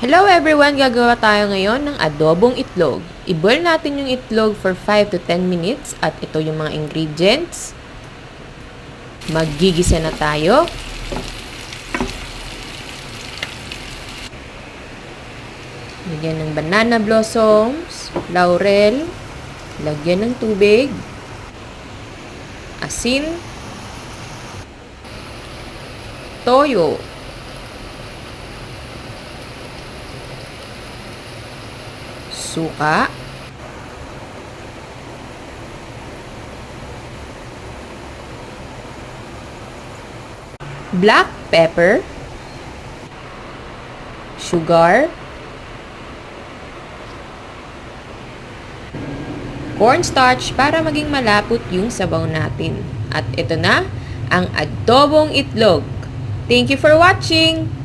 Hello everyone! Gagawa tayo ngayon ng adobong itlog. I-boil natin yung itlog for 5 to 10 minutes at ito yung mga ingredients. Maggigisa na tayo. Lagyan ng banana blossoms, laurel, lagyan ng tubig, asin, toyo, suka, black pepper, sugar, cornstarch para maging malapot yung sabaw natin. At ito na ang adobong itlog. Thank you for watching!